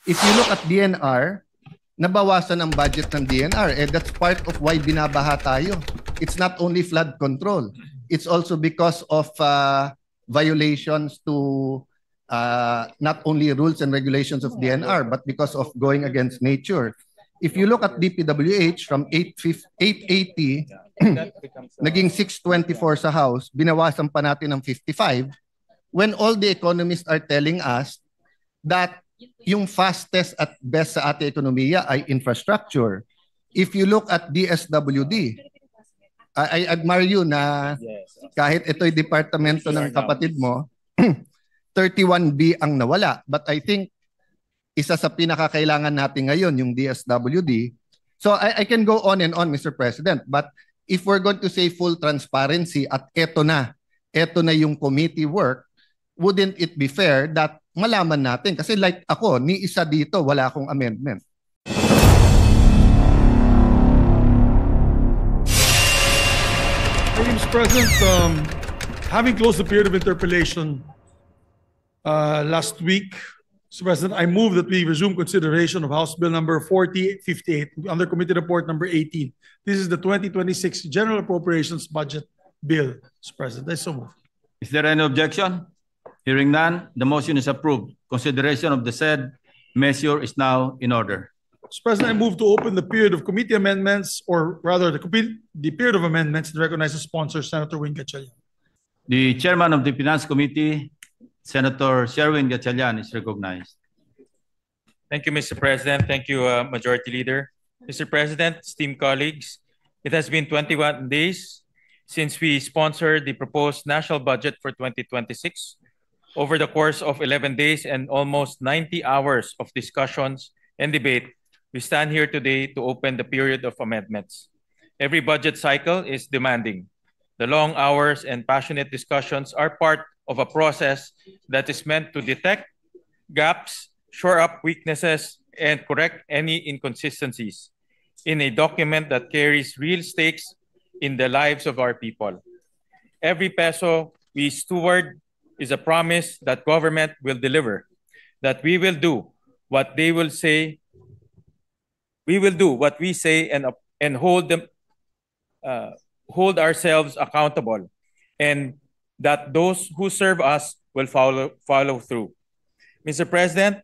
If you look at DNR, nabawasan ang budget ng DNR. That's part of why binabaha tayo. It's not only flood control. It's also because of violations to not only rules and regulations of DNR, but because of going against nature. If you look at DPWH from 880, naging 624 sa House, binawasan pa natin ng 55, when all the economists are telling us that yung fastest at best sa ating ekonomiya ay infrastructure. If you look at DSWD, I admire you na kahit ito'y departamento ng kapatid mo, 31B ang nawala. But I think isa sa pinakakailangan natin ngayon yung DSWD. So I can go on and on, Mr. President, but if we're going to say full transparency at eto na yung committee work, wouldn't it be fair that malaman natin? Kasi like ako, ni isa dito, wala akong amendment. Mr. President, having closed the period of interpellation last week, Mr. President, I move that we resume consideration of House Bill number 4058 under Committee Report number 18. This is the 2026 General Appropriations Budget Bill, Mr. President. I so move. Is there any objection? Hearing none, the motion is approved. Consideration of the said measure is now in order. Mr. President, I move to open the period of committee amendments, or rather the period of amendments, and recognize the sponsor, Senator Win Gatchalian. The chairman of the Finance Committee, Senator Sherwin Gatchalian, is recognized. Thank you, Mr. President. Thank you, Majority Leader. Mr. President, esteemed colleagues, it has been 21 days since we sponsored the proposed national budget for 2026. Over the course of 11 days and almost 90 hours of discussions and debate, we stand here today to open the period of amendments. Every budget cycle is demanding. The long hours and passionate discussions are part of a process that is meant to detect gaps, shore up weaknesses, and correct any inconsistencies in a document that carries real stakes in the lives of our people. Every peso we steward is a promise that government will deliver, that we will do what they will say, we will do what we say, and hold ourselves accountable, and that those who serve us will follow through. Mr. President,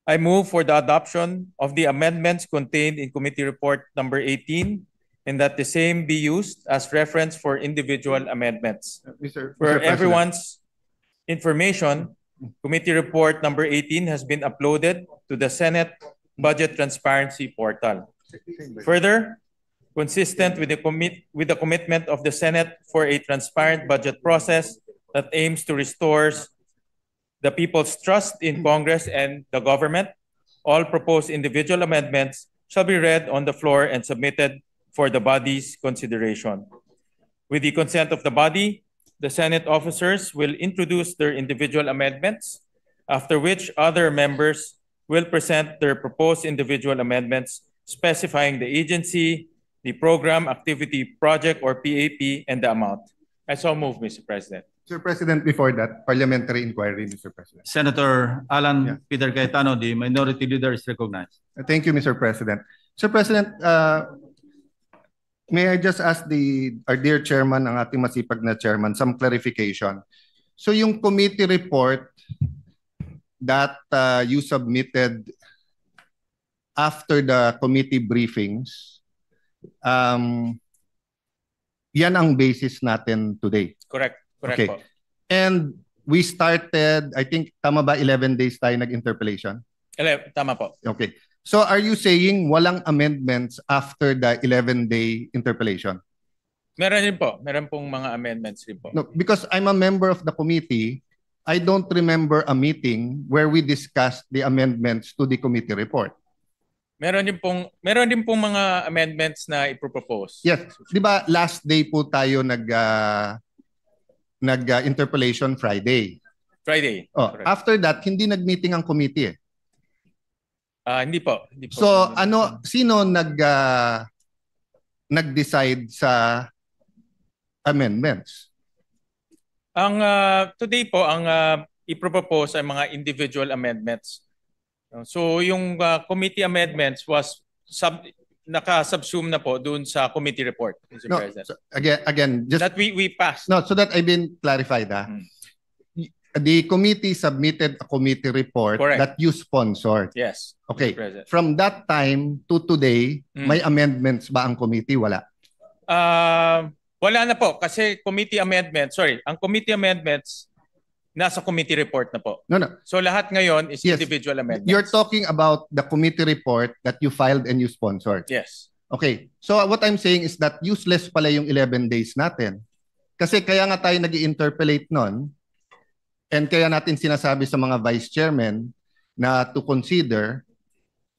I move for the adoption of the amendments contained in Committee Report number 18, and that the same be used as reference for individual amendments. For everyone's information, Committee Report number 18 has been uploaded to the Senate Budget Transparency Portal. Further, consistent with the commitment of the Senate for a transparent budget process that aims to restore the people's trust in Congress and the government, all proposed individual amendments shall be read on the floor and submitted for the body's consideration. With the consent of the body, the Senate officers will introduce their individual amendments, after which other members will present their proposed individual amendments specifying the agency, the program, activity, project, or PAP, and the amount. I so move, Mr. President. Mr. President, before that, parliamentary inquiry, Mr. President. Senator Alan Peter Cayetano, the Minority Leader, is recognized. Thank you, Mr. President. Mr. President, may I just ask our dear chairman, ang ating masipag na chairman, some clarification. So yung committee report that you submitted after the committee briefings, yan ang basis natin today. Correct. Correct Okay. po. And we started, I think, tama ba, 11 days tayo nag-interpellation? Tama po. Okay. So are you saying walang amendments after the 11-day interpellation? Meron din po. Meron pong mga amendments rin po. No, because I'm a member of the committee, I don't remember a meeting where we discussed the amendments to the committee report. Meron din pong mga amendments na ipropose. Yes. Di ba last day po tayo nag-interpellation Friday? Friday. Oh, after that, hindi nag-meeting ang committee eh. Hindi po. So sino nag-decide sa amendments? Today po ang ipropose ay mga individual amendments. So yung committee amendments was naka-subsume na po dun sa committee report, Mr. No, President. so again, just That we passed. no, so that I've been clarified. The committee submitted a committee report Correct. that you sponsored. Yes. Okay. Mr. President. From that time to today, may amendments ba ang committee? Wala. Wala na po kasi ang committee amendments nasa committee report na po. No. So lahat ngayon is Yes. individual amendments. You're talking about the committee report that you filed and you sponsored. Yes. Okay. So what I'm saying is that useless pala yung 11 days natin. Kasi kaya nga tayo nag-i-interpolate nun and kaya natin sinasabi sa mga vice chairman na to consider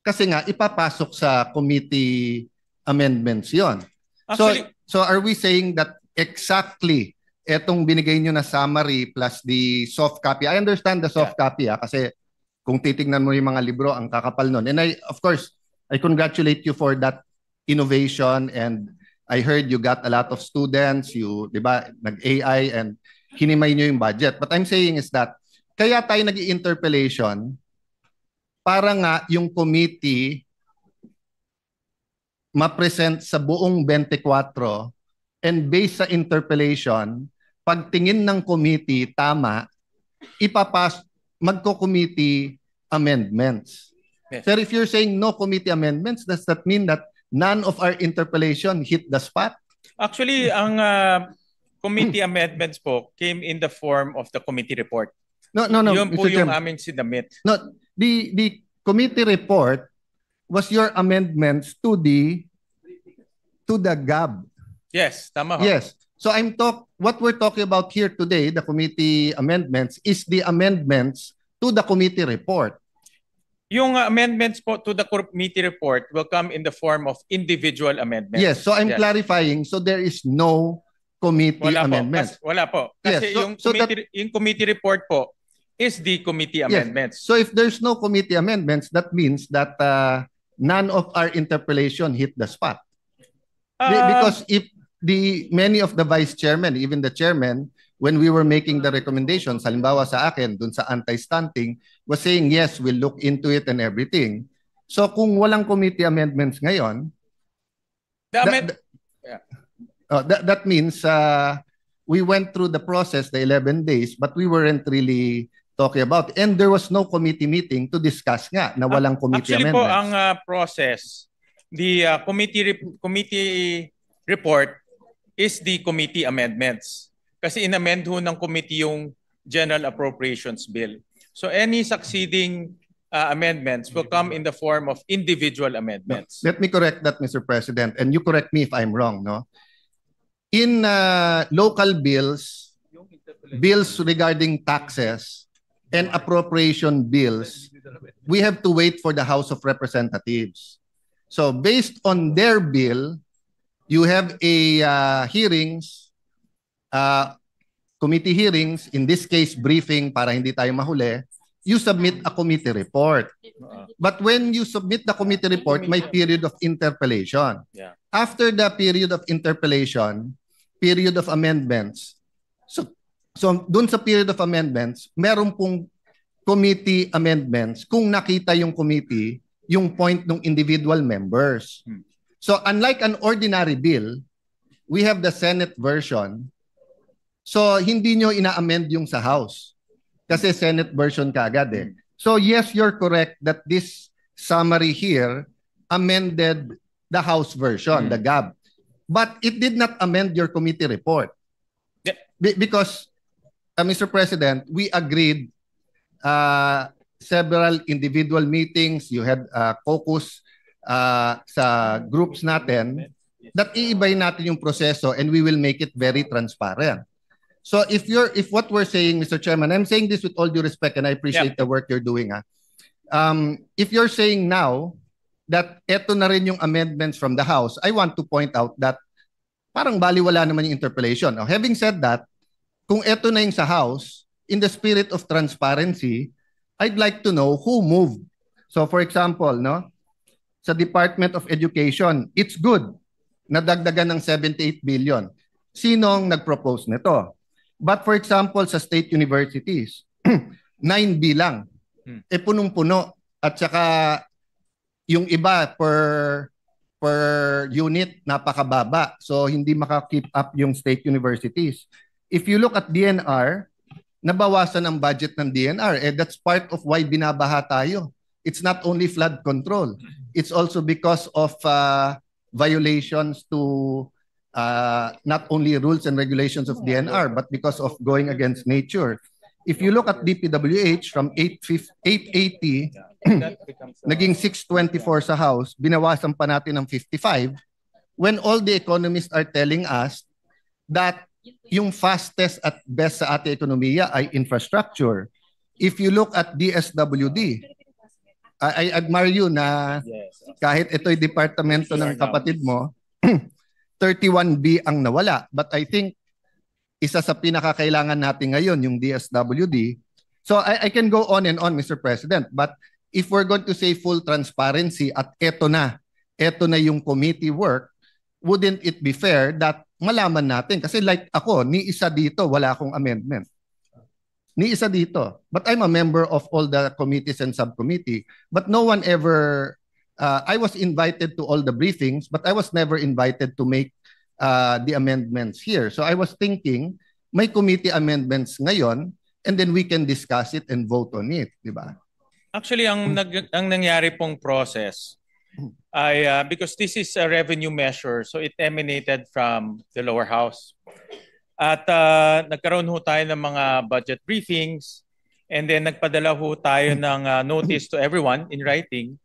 kasi nga ipapasok sa committee amendments yon. Actually, So are we saying that exactly etong binigay nyo na summary plus the soft copy? I understand the soft copy kasi kung titingnan mo yung mga libro, ang kakapal nun. And of course, I congratulate you for that innovation and I heard you got a lot of students, di ba, nag-AI and hinimay nyo yung budget. But I'm saying is that kaya tayo nag-i-interpellation para nga yung committee ma-present sa buong 24 and based sa interpellation, pagtingin ng committee tama, magko-committee amendments. Yes. Pero if you're saying no committee amendments, does that mean that none of our interpellation hit the spot? Actually, ang committee amendments po came in the form of the committee report. No, Yun po Mr. yung Chairman. aming sinamit. No, the committee report was your amendments to the GAB. Yes, tama ho. Yes. So what we're talking about here today, the committee amendments, is the amendments to the committee report. Yung amendments po to the committee report will come in the form of individual amendments. Yes, so I'm clarifying. So there is no committee amendments. Wala po. Yes, Kasi yung committee report po is the committee amendments. So if there's no committee amendments, that means that none of our interpellation hit the spot. Because if many of the vice chairman, even the chairman, when we were making the recommendations, halimbawa sa akin, dun sa anti-stunting, was saying, yes, we'll look into it and everything. So kung walang committee amendments ngayon, that means we went through the process, the 11 days, but we weren't really talking about it. And there was no committee meeting to discuss nga na walang committee actually amendments. Actually po, ang process, the committee report is the committee amendments. Kasi inamend ho ng committee yung General Appropriations Bill. So any succeeding amendments will come in the form of individual amendments. Let me correct that, Mr. President, and you correct me if I'm wrong. No, in local bills regarding taxes and appropriation bills, we have to wait for the House of Representatives. So based on their bill, you have a committee hearings, in this case briefing para hindi tayo mahuli, you submit a committee report. But when you submit the committee report, may period of interpellation. Yeah. After the period of interpellation, period of amendments. So dun sa period of amendments, meron pong committee amendments kung nakita yung committee yung point ng individual members. So unlike an ordinary bill, we have the Senate version. So hindi nyo ina-amend yung sa House kasi Senate version kaagad eh. So yes, you're correct that this summary here amended the House version, the GAB. But it did not amend your committee report. Yeah. Because, Mr. President, we agreed several individual meetings, you had caucus sa groups natin, that iibay natin yung proseso and we will make it very transparent. So if what we're saying, Mr. Chairman, I'm saying this with all due respect and I appreciate the work you're doing. If you're saying now that eto na rin yung amendments from the House, I want to point out that parang baliwala naman yung interpellation. Now, having said that, kung eto na yung sa House, in the spirit of transparency, I'd like to know who moved. So for example, no, sa Department of Education, it's good na dagdagan ng 78 billion. Sinong nag-propose nito? But for example, sa state universities, 9B lang. Punong-puno. At saka yung iba per unit napakababa. So hindi maka-keep up yung state universities. If you look at DNR, nabawasan ang budget ng DNR. That's part of why binabaha tayo. It's not only flood control. It's also because of violations to not only rules and regulations of DNR, but because of going against nature. If you look at DPWH from 880, naging 624 sa House, binawasan pa natin ng 55, when all the economists are telling us that yung fastest at best sa ating ekonomiya ay infrastructure. If you look at DSWD, I admire you na kahit ito'y departamento ng kapatid mo, 31B ang nawala. But I think isa sa pinakakailangan natin ngayon yung DSWD. So I can go on and on, Mr. President, but if we're going to say full transparency at eto na yung committee work, wouldn't it be fair that malaman natin? Kasi like ako, ni isa dito, wala akong amendment. Ni isa dito. But I'm a member of all the committees and subcommittee. But no one ever, I was invited to all the briefings, but I was never invited to make the amendments here. So I was thinking, may committee amendments ngayon, and then we can discuss it and vote on it, di ba? Actually, ang nangyari pong process ay because this is a revenue measure, so it emanated from the lower house. At nagkaroon ho tayo ng mga budget briefings, and then nagpadala ho tayo ng notice to everyone in writing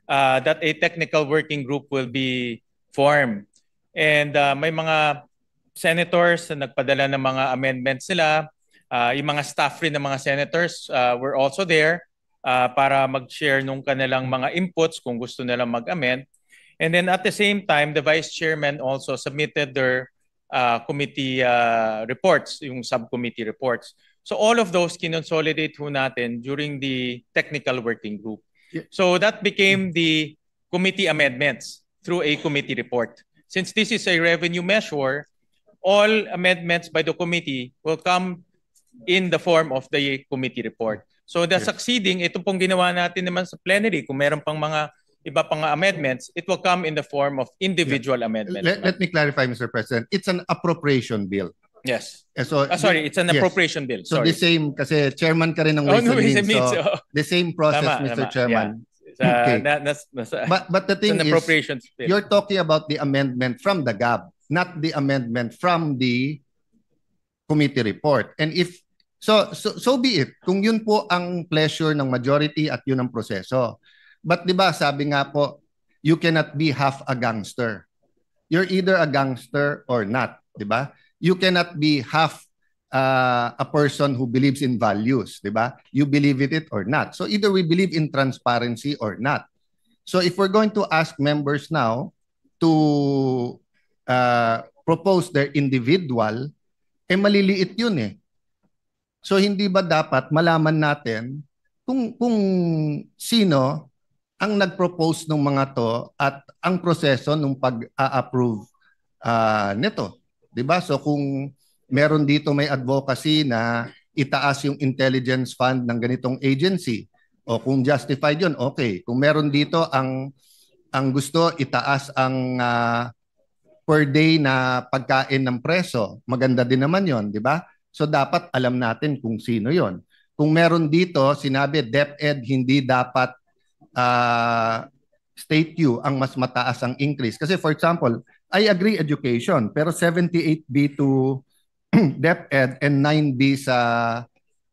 that a technical working group will be formed. And may mga senators na nagpadala ng mga amendments nila. Yung mga staff rin ng mga senators were also there para mag-share nung kanilang mga inputs kung gusto nilang mag-amend. And then at the same time, the vice chairman also submitted their committee reports, yung subcommittee reports. So all of those kinonsolidate ho natin during the technical working group. Yeah. So that became the committee amendments through a committee report. Since this is a revenue measure, all amendments by the committee will come in the form of the committee report. So the succeeding, ito pong ginawa natin naman sa plenary, kung meron pang mga iba pang amendments, it will come in the form of individual amendments. Let me clarify, Mr. President. It's an appropriation bill. Yes. So, sorry, it's an appropriation bill. So sorry. the same, kasi chairman ka rin ng Ways and Means, so the same process, tama, Mr. Chairman. Yeah. Okay. But the thing is, you're talking about the amendment from the GAB, not the amendment from the committee report. And if so be it. Kung yun po ang pleasure ng majority at yun ang proseso. But 'di ba, sabi nga po, you cannot be half a gangster. You're either a gangster or not, 'di ba? You cannot be half a person who believes in values, 'di ba? You believe it or not. So either we believe in transparency or not. So if we're going to ask members now to propose their individual, maliliit yun eh. So hindi ba dapat malaman natin kung sino ang nag-propose ng mga to at ang proseso ng pag-approve nito, 'di ba? So kung meron dito may advocacy na itaas yung intelligence fund ng ganitong agency, o kung justified 'yun, okay. Kung meron dito ang gusto itaas ang per day na pagkain ng preso, maganda din naman 'yon, 'di ba? So dapat alam natin kung sino yon. Kung meron dito, sinabi DepEd hindi dapat state U ang mas mataas ang increase. Kasi for example, I agree education, pero 78B to DepEd and 9B sa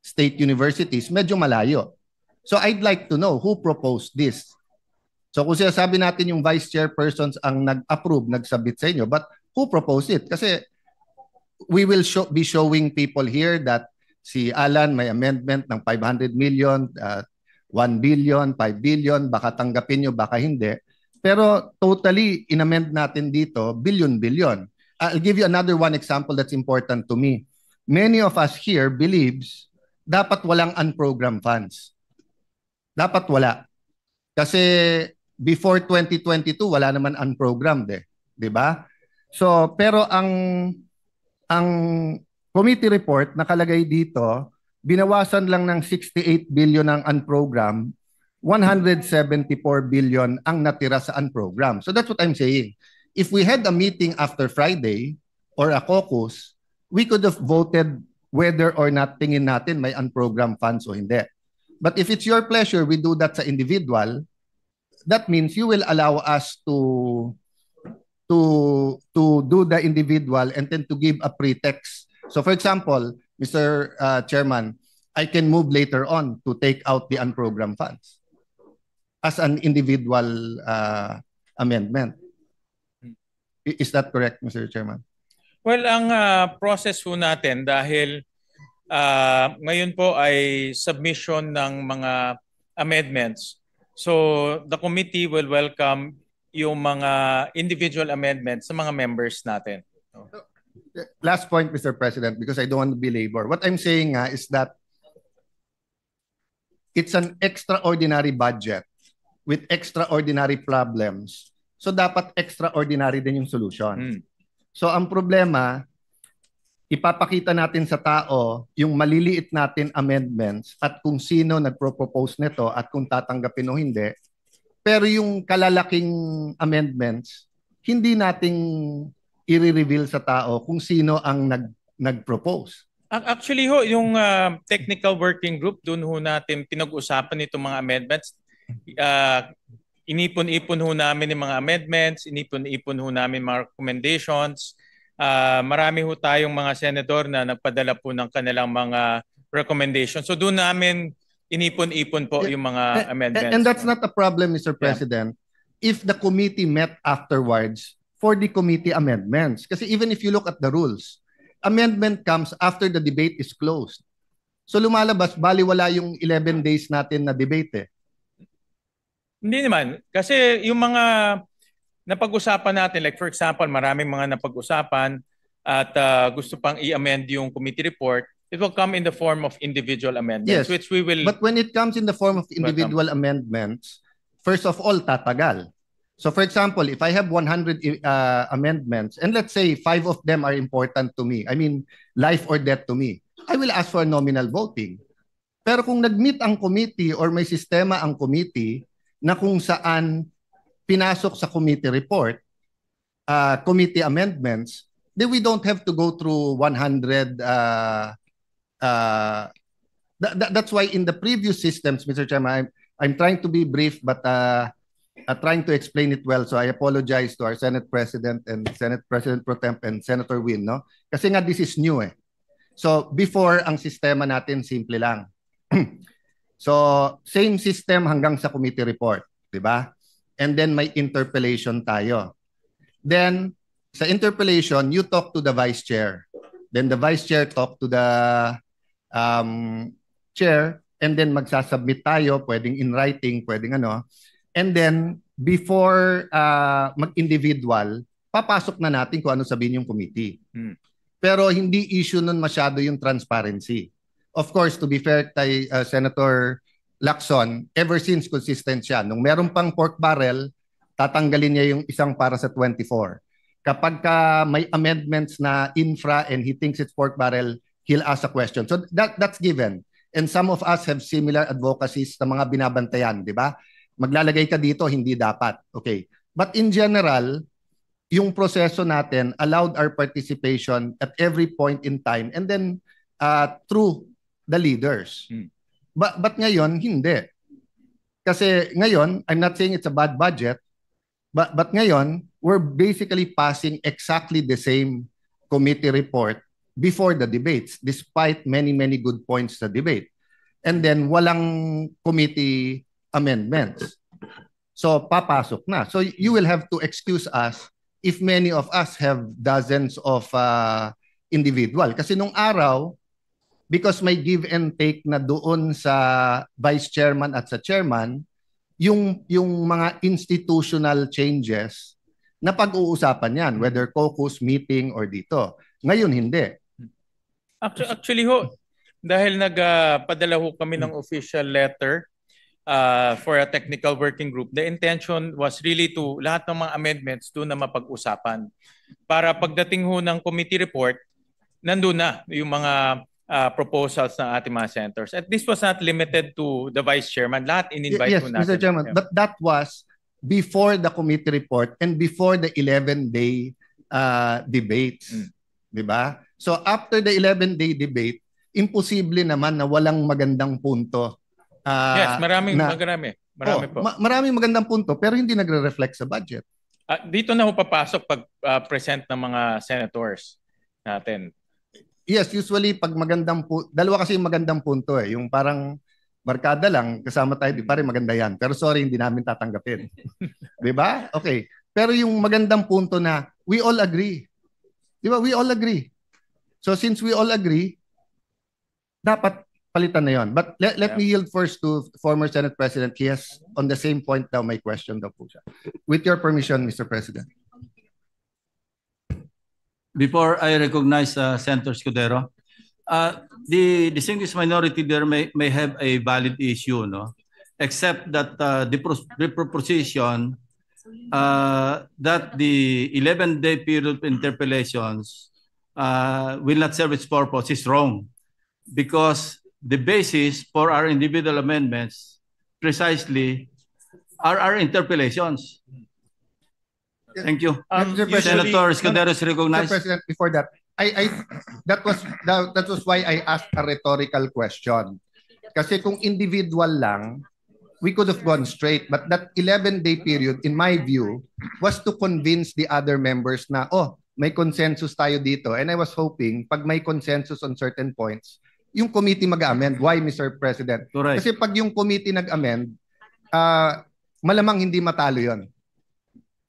state universities, medyo malayo. So I'd like to know who proposed this. So kung sinasabi natin yung vice chairpersons ang nag-approve, nagsabit sa inyo, but who proposed it? Kasi we will be showing people here that si Alan may amendment ng 500 million, 1 billion, 5 billion, baka tanggapin nyo, baka hindi. Pero totally inamend natin dito, billion. I'll give you another one example that's important to me. Many of us here believes dapat walang unprogrammed funds. Dapat wala. Kasi before 2022, wala naman unprogrammed eh. 'Di ba? So, pero ang committee report nakalagay dito binawasan lang ng 68 billion ang unprogram, 174 billion ang natira sa unprogram. So that's what I'm saying. If we had a meeting after Friday or a caucus, we could have voted whether or not tingin natin may unprogrammed funds o hindi. But if it's your pleasure, we do that sa individual, that means you will allow us to do the individual and then to give a pretext. So for example, Mr. Chairman, I can move later on to take out the unprogrammed funds as an individual amendment. Is that correct, Mr. Chairman? Well, ang process po natin dahil ngayon po ay submission ng mga amendments. So the committee will welcome yung mga individual amendments sa mga members natin. Last point, Mr. President, because I don't want to belabor. What I'm saying is that it's an extraordinary budget with extraordinary problems. So dapat extraordinary din yung solution. So ang problema, ipapakita natin sa tao yung maliliit natin amendments at kung sino nagpro-propose nito at kung tatanggapin o hindi. Pero yung kalalaking amendments, hindi nating i-reveal sa tao kung sino ang nag-propose. Actually ho, yung technical working group, doon ho natin pinag-usapan itong mga amendments. Inipon-ipon ho namin yung mga amendments, inipon-ipon ho namin mga recommendations. Marami ho tayong mga senador na nagpadala po ng kanilang mga recommendations. So doon namin inipon-ipon po yung mga amendments. And that's not a problem, Mr. President, if the committee met afterwards for the committee amendments. Kasi even if you look at the rules, amendment comes after the debate is closed. So lumalabas, baliwala yung 11 days natin na debate eh. Hindi naman. Kasi yung mga napag-usapan natin, like for example, maraming mga napag-usapan at gusto pang i-amend yung committee report, it will come in the form of individual amendments, Yes, which we will... But when it comes in the form of individual amendments, first of all, tatagal. So for example, if I have 100 amendments, and let's say 5 of them are important to me, I mean, life or death to me, I will ask for nominal voting. Pero kung nag-meet ang committee or may sistema ang committee na kung saan pinasok sa committee report, committee amendments, then we don't have to go through 100. That's why in the previous systems, Mr. Chairman, I'm trying to be brief, but trying to explain it well. So I apologize to our Senate President and Senate President Pro Temp and Senator Win, no? Kasi nga this is new eh. So before, ang sistema natin simple lang. So same system hanggang sa committee report, di ba? And then may interpellation tayo. Then sa interpellation, you talk to the vice chair. Then the vice chair talk to the chair, and then magsasubmit tayo, pwedeng in writing, pwedeng ano. And then before mag-individual, papasok na natin kung ano sabihin yung committee. Pero hindi issue nun masyado yung transparency. Of course, to be fair kay Senator Lacson, ever since consistent siya. Nung meron pang pork barrel, tatanggalin niya yung isang para sa 24. Kapag may amendments na infra and he thinks it's pork barrel, he'll ask a question. So that's given. And some of us have similar advocacies sa mga binabantayan, di ba? Maglalagay ka dito, hindi dapat. Okay. But in general, yung proseso natin allowed our participation at every point in time and then through the leaders. But ngayon, hindi. Kasi ngayon, I'm not saying it's a bad budget, but ngayon, we're basically passing exactly the same committee report before the debates, despite many, many good points sa debate. And then, walang committee amendments. So, papasok na. So, you will have to excuse us if many of us have dozens of individual. Kasi nung araw, because may give and take na doon sa vice chairman at sa chairman, yung mga institutional changes na pag-uusapan yan, whether caucus, meeting, or dito. Ngayon, hindi. Actually ho, dahil nagpadala ho kami ng official letter for a technical working group, the intention was really to lahat ng mga amendments doon na mapag-usapan. Para pagdating ho ng committee report, nandun na yung mga proposals ng ating mga senators. And this was not limited to the Vice Chairman. Lahat in-invite Yes, po natin. Mr. Chairman, Yeah. but that was before the committee report and before the 11-day debates. Di ba? So after the 11-day debate, imposible naman na walang magandang punto. Yes, marami Oh, po. maraming magandang punto pero hindi nagre-reflect sa budget. Dito na ho papasok pag present ng mga senators natin. Yes, usually pag dalawa kasi yung magandang punto eh. Yung parang barkada lang, kasama tayo, di pare maganda yan. Pero sorry, hindi namin tatanggapin. Di ba? Okay. Pero yung magandang punto na we all agree. Di ba? We all agree. So since we all agree, dapat palitan na yon. But let me yield first to former Senate President. He has on the same point daw may question daw po siya. With your permission, Mr. President. Before I recognize Senator Escudero, the distinguished minority there may have a valid issue, no? Except that the proposition that the 11-day period of interpellations will not serve its purpose is wrong, because the basis for our individual amendments precisely are our interpellations. Thank you. Senator Escudero is recognized. Mr. President, before that, that was why I asked a rhetorical question. Kasi kung individual lang, we could have gone straight. But that 11-day period, in my view, was to convince the other members na, oh, may consensus tayo dito. And I was hoping, pag may consensus on certain points, yung committee mag-amend. Why, Mr. President? Correct. Kasi pag yung committee nag-amend, malamang hindi matalo yon.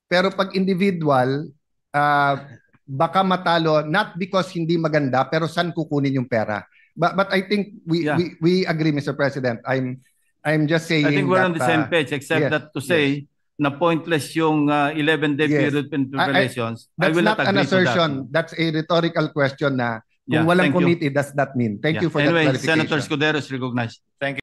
Pero pag individual, baka matalo not because hindi maganda pero saan kukunin yung pera. But I think we agree, Mr. President. I'm just saying I think we're that, on the same page, except yes, that to say na pointless yung 11-day Yes. period of interpellations. I that's will not not an agree to that. assertion. That's a rhetorical question na kung Yeah, walang thank you. committee, does that mean? Thank you for that Anyway, clarification. Senator Escudero is recognized. Thank you.